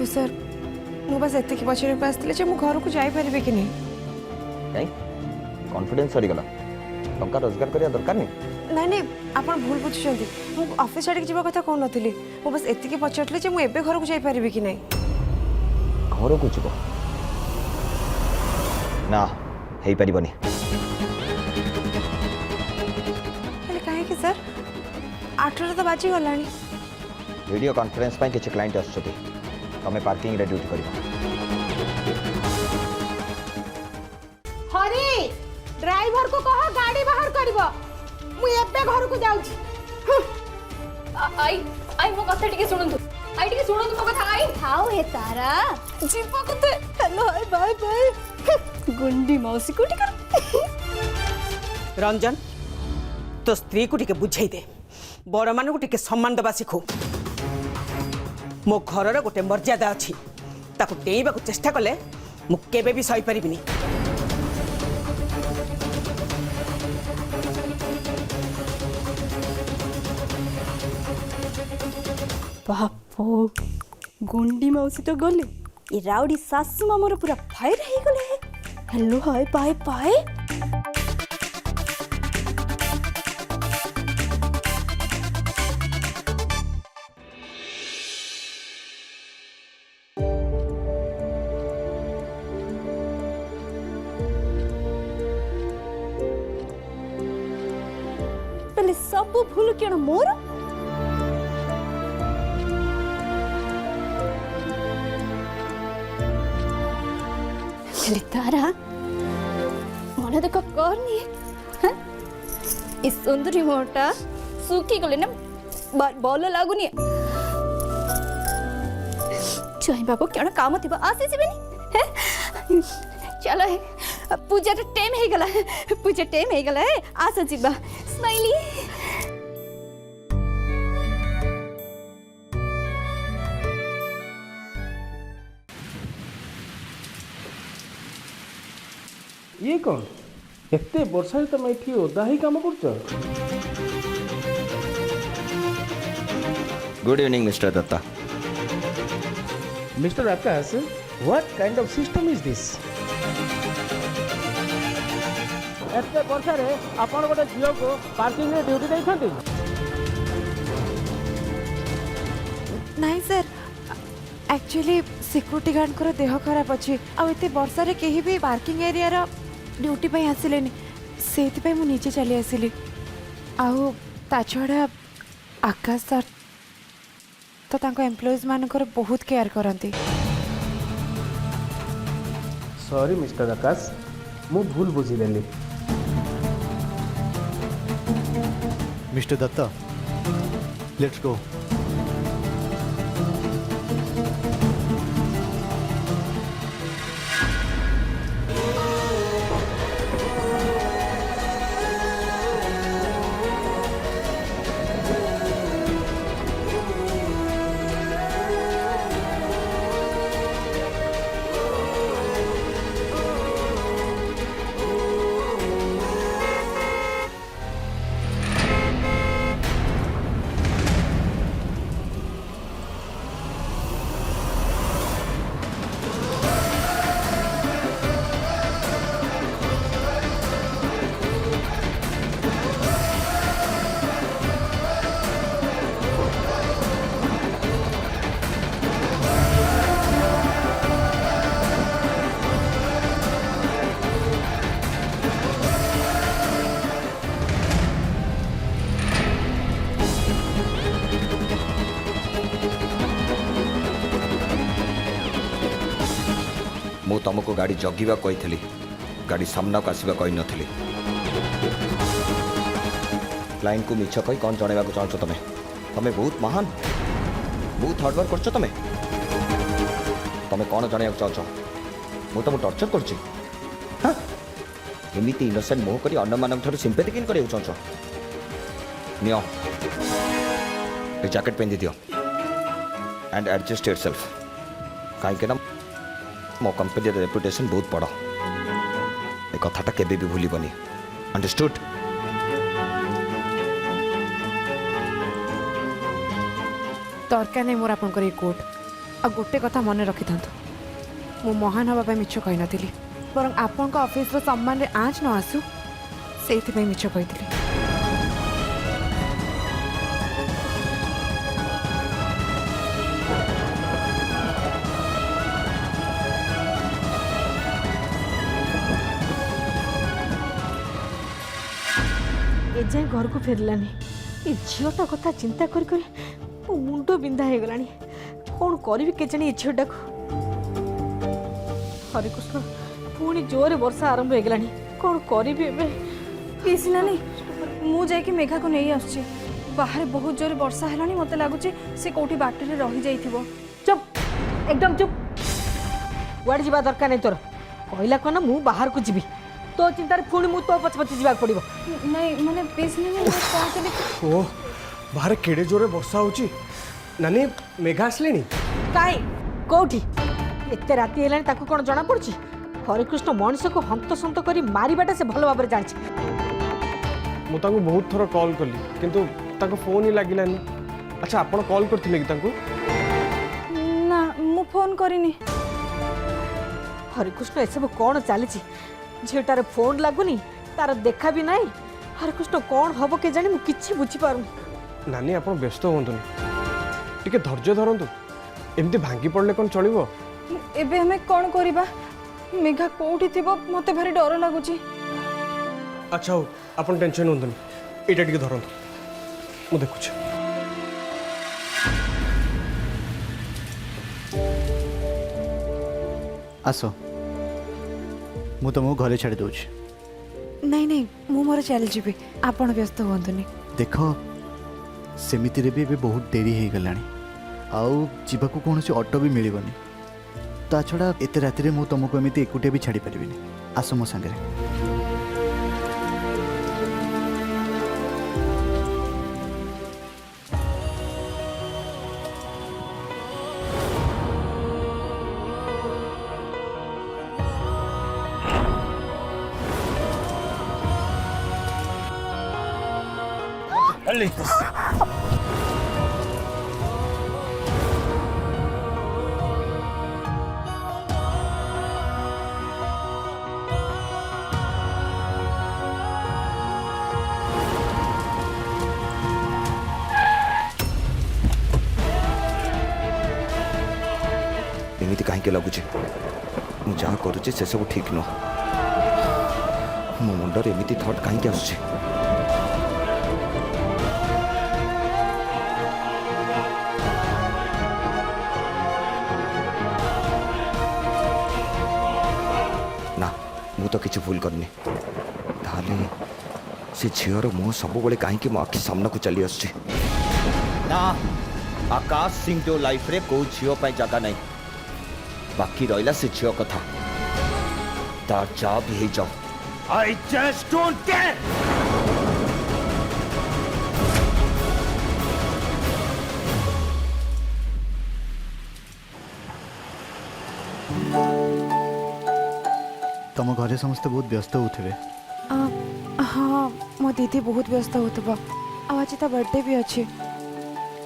Sir मु बस एतिकी पचारे को आसती जे मु घर को जाई परिबे कि नहीं कहीं कॉन्फिडेंस सरी गला टंका रोजगार करिया दरकार नहीं नहीं नहीं आप भूल बुझुंट मुझे ऑफिस छाड़ी जीवा कथा कहूँ नी मु बस एतिकी पचारे जे मु एबे घर को जाई परिबे कि नहीं घर को जीव ना हेई परिबनी कहीं सर 8 तो बाजी गला वीडियो कॉन्फ्रेंस पे किसी क्लाइंट आछथि तमे पार्किंग रे ड्यूटी करिवो हरी ड्राइवर को कह गाड़ी बाहर करबो मु एबे घर को जाउछी आई आई मो कथा टिके सुनंतु आई टिके सुनंतु मो कथा आई हाउ हे तारा जीवा कते हेलो हाय बाय बाय गुंडी मौसी को टिकर रंजन तो स्त्री को टिके बुझाई दे बड़ मान को टिके सम्मान दबा शिखु मो घर गोटे मर्यादा अच्छी ताकू डेइबा को चेष्टा कले मु केबे भी सही परिबिनी बापो गुंडी मौसी तो गले ये राउडी सासू मामर पूरा फायर हे गले हेलो हाय बाय बाय पहले सब भूल क्यों मोर तारा मन देख करनी इस सुंदरी मोटा सुखी गले ना भल लगुनि चुई बाबू क्या काम थी आसी चलो पूजा टाइम हो गला पूजा टाइम हो गला आस जीवा स्माइली ये कौन एते वर्षा तुम ये ओदा ही काम कर good evening mister Datta mister Akash what kind of system is this एते वर्षा रे आपण गोटे झियो को पार्किंग रे ड्यूटी देइछंती नहीं सर एक्चुअली सिक्यूरिटी गार्ड को देह खराब अच्छी आते वर्षा रे कहीं भी पार्किंग एरिया रो ड्यूटी पे आसिले से मु नीचे चली आसिली आउ ता छड़ा आकाश सर तो तांको एम्प्लॉइज मानकर बहुत केयर करती सॉरी मिस्टर आकाश मु भूल बुझिलेली मिस्टर दत्ता लेट्स गो मु तुमको गाड़ी जगिवा कही गाड़ी सामना को आसवा कही नी क्लाइंट को मिछ कही कौन जनवा चाहो तुम तुम बहुत महान बहुत हार्डवर्क कर तुम कौन जन चाहो मु तुम टर्चर करमती इनोसेंट मुह कर अन्न मान सिंपैथी किन कर चाहो नियो जैकेट पिंधि दियो एंड एडजस्ट योरसेल्फ कहीं मो कंपनी रेपुटेशन बहुत बड़ ए कथाटा केबे भी भूलबनी अंडरस्टूड दरकार नहीं मोर आपन कोट आ गोटे कथा मन रखि था मु महान हवा मिछ कही नी बर आपण ऑफिस सम्मान आँच न आसू से मिछ कही एजाए घर को फेरलानी ये झीटा कथा चिंता करी करी मो मुंड बिंधा हो गलानी कौन करी के जानी झीटा को हरिकृष्ण पुणी जोरे वर्षा आरंभ हो गलानी कौन करी पीसी नानी मु जाके मेघा को नहीं आसुची बाहर बहुत जोरे वर्षा है मत लगुच से कौटी बाटर रही जाइथिबो। चुप एकदम चुप कुआड़े जावा दरकार नहीं तोर कहला कौन मु बाहर को जीवी तो चिंतार पुणी मु तो पछ पछ जावाक पड़िबो नहीं माने पीसी नानी कौन करी ओ बाहर केड़े जोरे वर्षा होची नानी मेघा आसलेनी काई कोठी एते राती हेलानी ताकू कोन जणा पड़ची हरिकृष्ण मनीष को हंतसंत करी मारिबाटा से भल भाबरे जानछि मु तांको बहुत थर कॉल कली किंतु तांको फोन ही लागिलानी। अच्छा आपण कॉल करथिले कि तांको ना मु फोन करिनी हरिकृष्ण एसबू कौन चली झीटार फोन लगुनि तार देखा भी नहीं हरिकृष्ण कौन हम के जानी मुझे किसी बुझीपारूनी नानी आपण व्यस्त होंतुनी टिके धैर्य धरंतु एमती भांगी पड़ले कोन चलिबो एबे हमें कौन करिबा मेघा कोठी थिबो मते भारी डर लागुची। अच्छा हो आपण टेंशन होंतुनी एटा टिके धरंतु मु देखुछ आस मु तुमको घरे छाड़ी दूँ नहीं नहीं मु मोर चल जी आपण व्यस्त हुंतुनी देख सेमिति भी बहुत डेरी हो गलानी आउ जीवाकू कौन ऑटो भी मिलबनी ता छड़ा एते राति मु तुमको एमती एकुटिया भी छाड़ी पारिबिनी आस मो सांगे एमती कहीं लगुच जहाँ करुचे से सब ठीक नुह मो मुंडर एमती थट कहीं आसुचे ना मु तो किसी भूल करनी ताले से झीर मुह सब कहीं मो आखि सामना को चली आसुचे ना आकाश सिंह जो लाइफ रे को झील जगह नहीं बाकी रहा से झील कथा तार जा भी हो जाओ आई जस्ट डोंट केयर तुम घरे समस्ते बहुत व्यस्त होते हाँ मो दीदी बहुत व्यस्त होतबो आज ता बर्थडे भी अच्छे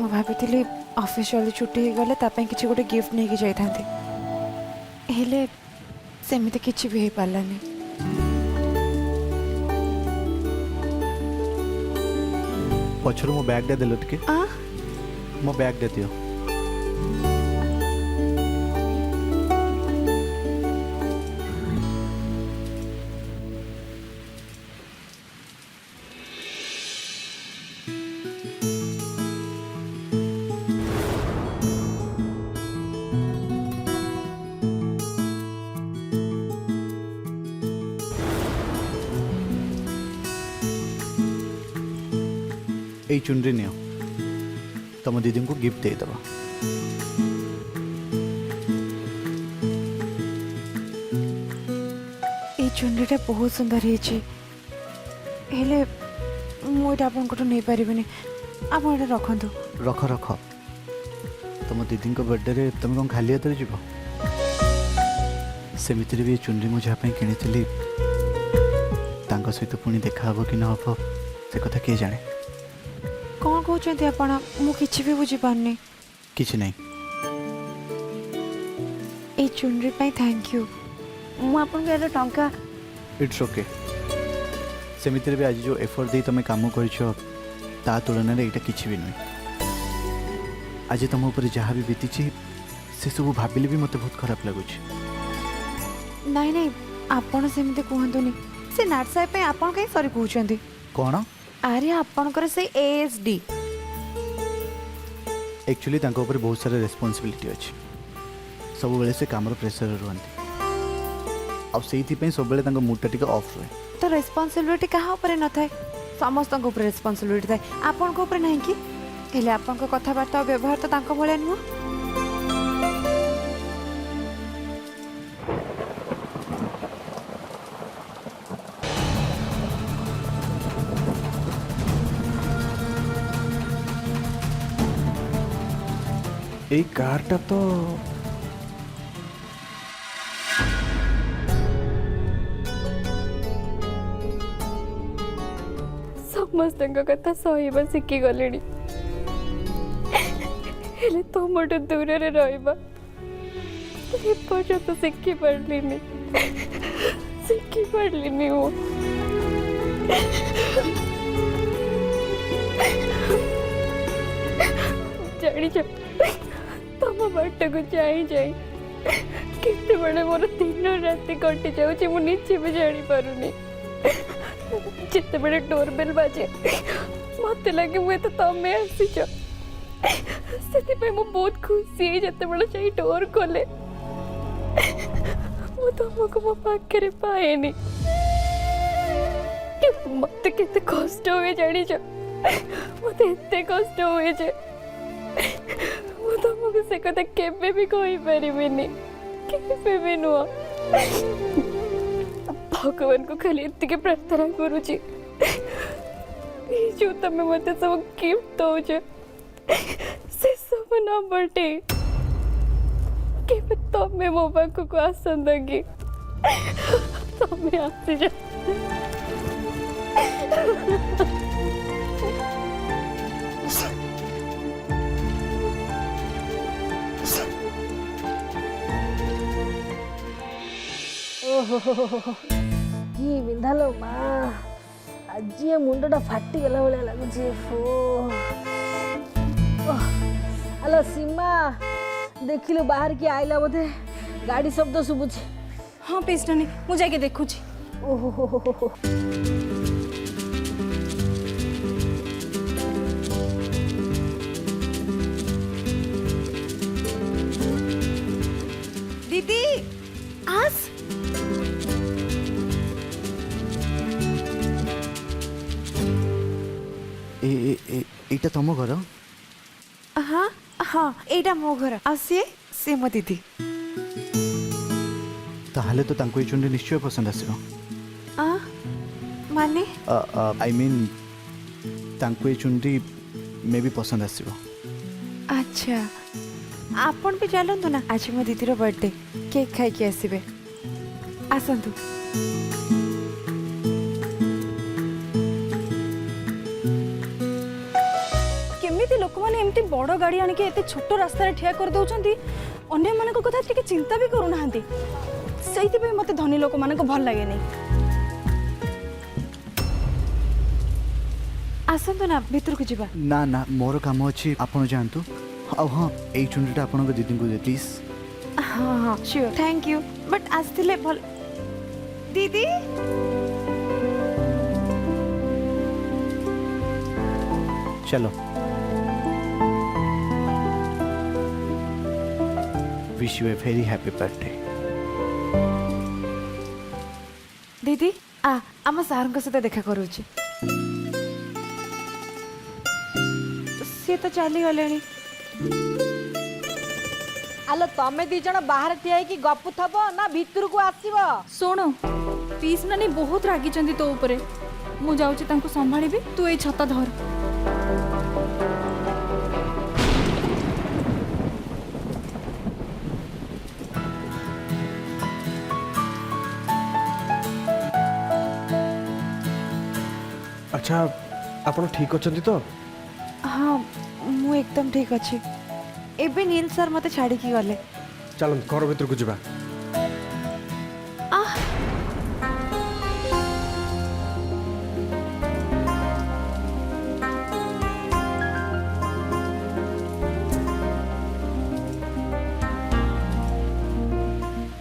मु भाभी ऑफिस जल्दी छुट्टी हो गले तापई किछि गोटे गिफ्ट नहीं जाई थांती हेले सेमिति किछि भी हो पालानी पछर मो बैग दे देलो टिके मो बैग दे दियो এই চুনরি নিও तुम दीदी को गिफ्ट दे दबा ये चुनरीटा बहुत सुंदर है हेले मुझे आपको नहीं पारिनी आप रखु रख रख तुम दीदी को बर्थडे रे तुम कौन खाली हाथ जीव सेमिति भी चुनरी मुझे जहाँ किनी सहित पुणी देखा हम कि न हम से कथा किए जाने कौन कहते आप मुझे भी बुझी पारनी किसी नहीं चुनरी पाई थैंक यू मु आपन के टंका इट्स ओके सेमिति भी आज जो एफर्ट दे तुम काम कर ता तुलन में यहाँ किसी भी नुहे आज तुम उपर जहाँ भी बीती से सब भाविले भी मत बहुत खराब लगुच नहीं नहीं आपण सेमती कहतुनी से नाट साहेब पे आपण कहीं सॉरी कहते कौन अरे आपणकर से एएसडी एक्चुअली बहुत सारा रेस्पॉन्सिबिलिटी अच्छी सब बेले से काम प्रेशर रुहती आईपाई सब मुडटा टिके ऑफ रुहे तो रेस्पॉन्सिबिलिटी कहाँ ऊपर न थाए समस्त ऊपर रेस्पॉन्सिबिलिटी थाए आपण को ऊपर नहीं कि हेले आपण को कथबार्ता और व्यवहार तो तांको भले नुह এই কারটা তো समस्त कथा सहवा शिखिगले तुमठू दूर रहा एपर्यंत शिखि पार्लिनी वो जानी तुम बाट को जाई जाई केते बड़े मोर दिन राति कटि जाऊँ मुझे भी जानी पारुनी जिते बड़े डोरबेल बाजे मत लगे मुझे तो तमें आसीच से बहुत खुशी जिते बड़े जाई डोर खोले मु तुमको मो पाखे पाएनी मत के कष्ट हुए जानी मत एत कष्ट हुए जे तुमको से कथा केबे भी कहि परिबिनी केबे भी नुआ भगवान को खाली इतनी प्रार्थना करुची जो तमें मत सब गिफ्ट दौच से सब न बटे केबे तमें मो पाख को आसन कि तमें आसी जा कि बिंधालो माँ आज ये मुंडा फाटीगला भाया लगुच हेलो सीमा देखिलु बाहर की आइला बोधे गाड़ी शब्द शुभुच हाँ पिस्टनी मुझे देखुची ओहो दीदी आस एटा तुम घर हाँ हाँ एटा मो घर आ सी मो दीदी ताहले तो तांको चुंडी निश्चय पसंद आसीबो माने आई मीन तांको चुंडी मे भी पसंद आसीबो अच्छा आपण भी चलतु ना आज मो दीदी बर्थडे केक खाई के आसबे आसतु केमिति लोक माने एमती बड़ गाड़ी आनी के एते छोट रास्ता रे ठिया कर दउचंती अन्य माने को कथा टिके चिंता भी करू नाहंती सेहिति पे मते धनी लोक माने को भल लागे नै आसतु ना भीतर को जीवा ना ना मोर काम अछि आपण जानतु आ हां एई चुंडीटा आपण को दीदी को दे प्लीज हाँ हाँ श्योर थैंक यू बट आसतिले भल दीदी चलो wish U a very happy birthday दीदी आम सार सहित देखा करुची सी तो चली गले आलो तमें दी जण बाहर ठिया कि गपु थब ना भीतर को आसीबो सुनो पीस नानी बहुत रागी चंदी तो ऊपर मु जाउची तांको संभाळीबी तू ए छता धर अच्छा ଆପଣ ଠିକ ଅଛନ୍ତି ତ हाँ मु एकदम ठीक अच्छी एबे नील सर मते छाड़ी की गले चलत घर भीतर को जावा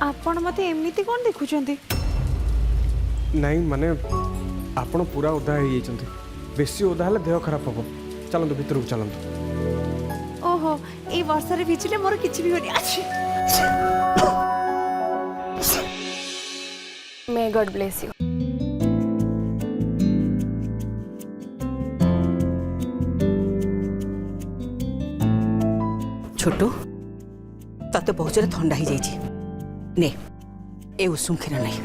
ଆପଣ ମତେ ଏମିତି କ'ଣ ଦେଖୁଛନ୍ତି? ନାଇଁ ମାନେ ଆପଣ ପୁରା ଓଦା ହେଇଯାଇଛନ୍ତି ବେଶୀ ଓଦା ହେଲେ ଦେହ ଖରାପ ହବ चलत भीतर को चलत ଓହୋ ଏଇ ବର୍ଷାରେ ଭିଜିଲେ ମୋର କିଛି ବି ହଉନି। ଆଛି मे गॉड ब्लेस यू। छोटू तते बहुत जोर थंडा ही जाइए ने ए उषुम क्षीर नहीं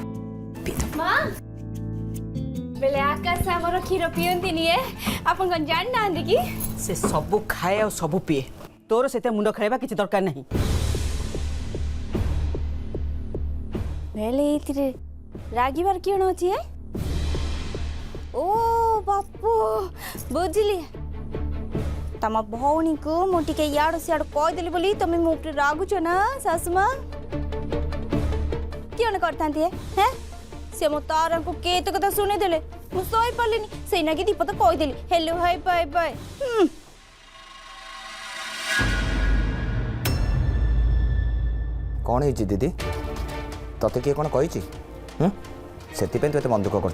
पीतो मां बेले आकाश हमर क्षीर पियंती निए आपन कन जान ना कि से सबू खाए और सबू पिए तोर सेते मुंड खेलबा किछि दरकार नहीं ବେଲେ ଏଇଥିରେ ରାଗିବାର କିଣ ଅଛି ଏ? ଓ ବାପୁ ବୁଝିଲି ତମ ଭଉଣୀକୁ ମୁଁ ଟିକେ ଇଆଡ଼ୁ ସିଆଡ଼ୁ କହିଦେଲି ବୋଲି ତମେ ମୋ ଉପରେ ରାଗୁଛ ନା ଶାଶୁମା? କିଣ କରିଥାନ୍ତି ହେଁ ସେ ମୋ ତାରାଙ୍କୁ କେତେ କଥା ଶୁଣେଇଦେଲେ ମୁଁ ଶୋଇପାରିଲିନି ସେଇ ନାକି ଦୀପତ କହିଦେଲି ହେଲୋ ହାଇ ବାଏ ବାଏ। कौन है दीदी तते किए कौन कही से तु एत मन दुख कर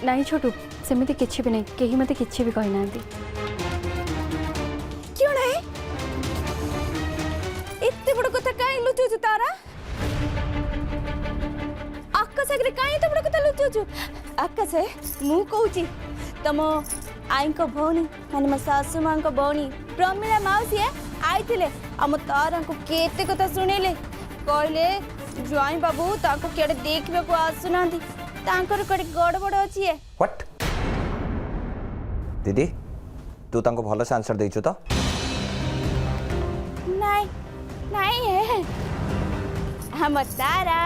नहीं छोटू सेମିତି କିଛି ବି ନାହିଁ କେହି ମୋତେ କିଛି ବି କହିନାହାନ୍ତି। क्यों नहीं इतने बड़ कथा काई लुचुचु तारा आकाश आगे काई तो बड़ कथा लुचुचु आकाश मु कहूची तम आई को भौणी माने मो सासु मां को भौणी प्रमिला माउसी आई थिले हम तारा को केते कथा सुनेले कहले ज्वाई बाबू ताको केडे देखबे को आसुनांती तांकर कड़े गड़बड़ अछि ए व्हाट दीदी तू तांको भलो से आंसर देइछु तो नहीं नहीं है हम तारा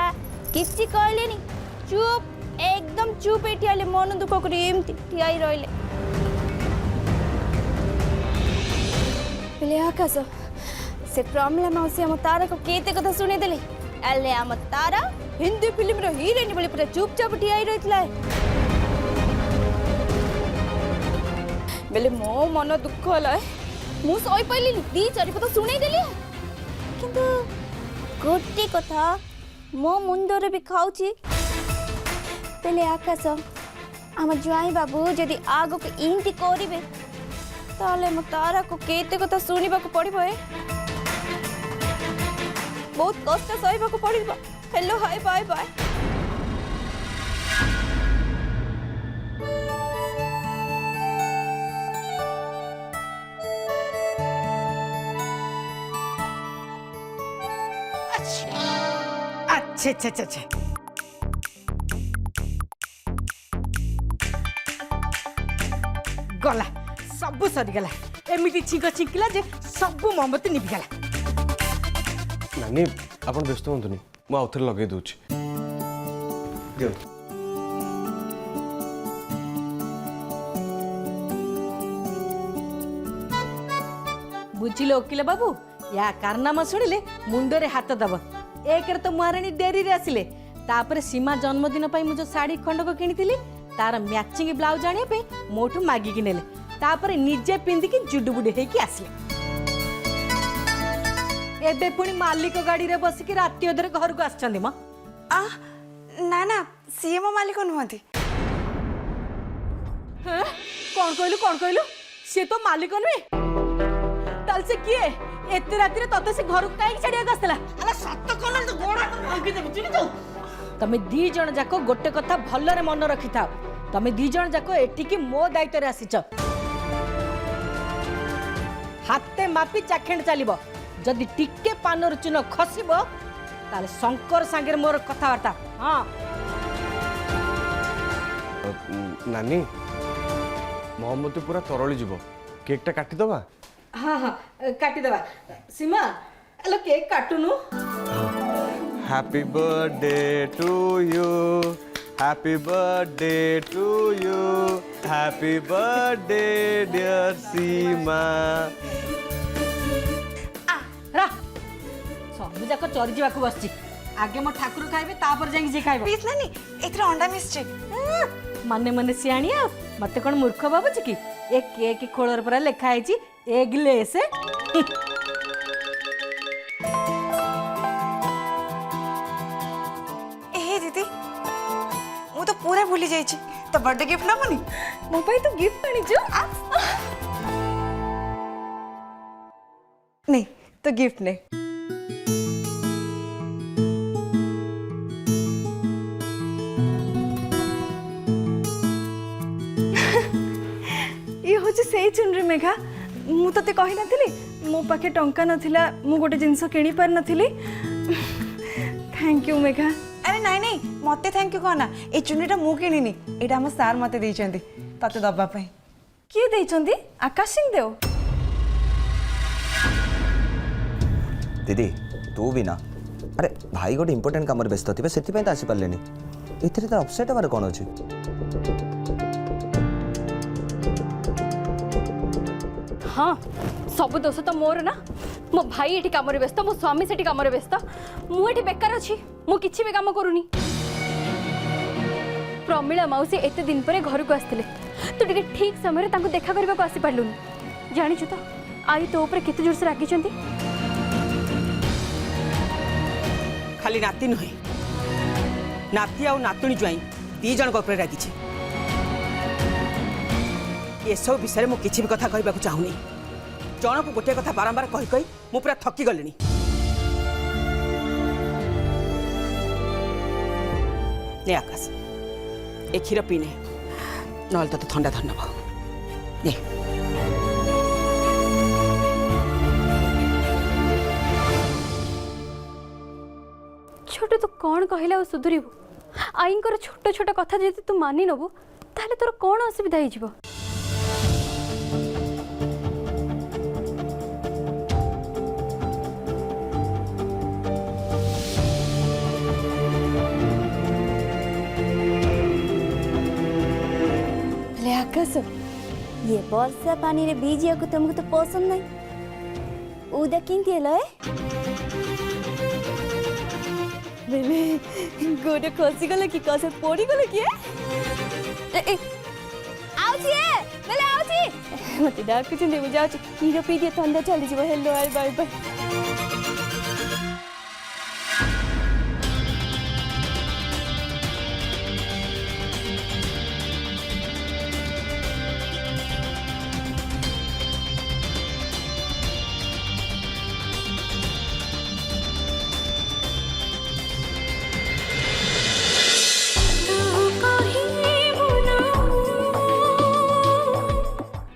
किसी कहलेनी चुप एकदम चुप एठियाले मन दुख कर एमती ठियाई रहले पहले आकाश से प्रमिला मौसी हम तारा को केते कथा सुने देले अले हम तारा हिंदी फिल्म रो हीरोइन बोली पूरा चुपचाप ठियाई रहितला बेले मो मन दुख होला मु सोई पइली दी चारि पता सुनै देली किंतु गोटे कथा मो मुंडरे भी खाउची पहले आकाश आम ज्वाई बाबू जदि आग को इंती करिवे ताले म तारा को केते कथा सुनिबा को पड़िबो बहुत कष्ट सहिबा को पड़िबो हेलो हाय बाय बाय अच्छा अच्छा अच्छा अच्छा गला सब सरीगला एमती छिंक छिंकिला जे सब मोमबत्ती निभिगला नानी आपण व्यस्त हुंतुनी मु आउथरे लगे दोछि दियो बुझिले वकील बाबू या कारनामा शुणिले मुंडरे हाथ दब एक तो महाराणी डेरी रे आसिले तापरे सीमा जन्मदिन पाई मु जो साड़ी खंडक किनिथिली तार मैचिंग ब्लाउज आनिया पे मोठू मागी कि नेले तापरे निजे पिंदिकी जुडुबुडी हेकी आसिले एबे पुणी मालिक गाड़ी रे बसिकी राति अधरे घर को आछंदी म ना ना सीए मो मालिक नुहंती। कौन कहलु से तो मालिक नुहे ताल से किए एते राति रे तते से घर काई छाडिया गसला अला सत्त कोन तो गोड़ा भांगी देबी चिनी जाऊ तमे दी जण जाको गोटे कथा भल्लो रे मन रखि थाओ तमे दी जण जाको एठी की मो दायित्व रे आसीच हाथे मापी चाखेंड चलिबो जदि टिके पानर चुन खसिबो ताले शंकर सांगे मोर कथावार्ता हां नानी मोहम्मद पूरा तरली जीव केकटा काटी दबा हाँ हाँ काटी दबा सीमा हेलो केक काटुनु happy birthday to you happy birthday to you happy birthday dear Seema सब जाक चरी जावाक बसची आगे मो ठाकुर खाइबे तापर जाई जे खाइबो प्लीज नानी एथरा अंडा मिसचे माने माने सियाणिया मते कोन मूर्ख बाबूच कि ए केक खोलर पर लिखा है जी एगलेस ए दीदी मु तो पूरा भूली जाई छी तो बर्थडे गिफ्ट ना मनी मो पाई तो गिफ्ट आनी जो नहीं तो गिफ्ट नहीं ये हूँ से चुनरी मेघा मु ते कही नथिली मो पाखे टंका नथिला मु गोटे जिंस किनी पार नथिली थैंक यू मेघा अरे नहीं नहीं मते थैंक यू कहना ए चुन्नीटा मु किनिनी एटा हम सार मते देइचंदी तते दबा पई किए देइचंदी आकाश सिंह देव दीदी तू भी ना अरे भाई गोटे इंपोर्टेंट काम व्यस्त थे से आसी पारे एथिरे तो अपसेट हमारे कौन अच्छी हाँ सब दोष तो मोर ना मो भाई एठी काम व्यस्त मो स्वामी सेठी काम व्यस्त मुझे बेकार अच्छी मु किछि भी काम करूनी प्रमिला मौसी एते दिन पर घर को आसते तू टे ठीक समय तांको देखा करने को आसी पार्लुनी जानिछु तो आई तो ऊपर केते जोर से रागी खाली नाती नुहे नाती आ नातुणी ज्वाई दी जन रागी ये सब विषय में किसी भी कथा कहवाक चाहूनी जन को गोटे कथा बारंबार कही कही मु पूरा थकी गलिनी ने आकाश ए क्षीर पीने ना तो ठंडा धर नब ने छोटे तू कौन कहला सुधरबू आईंकर छोट छोट कथा जदि तू मानि नबू ताहले तोर कौन असुविधा हो आकाश ये वर्षा पानी रे भीजिया को तुमको तो पसंद नहीं उदा किंती है बेले गोडे खसी गले कि कसे पड़ी गले कि आउची बेले आउची मते डाक कुछ दे जाउची हीरो पी दिए ठंडा चली जीव हेलो बाय बाय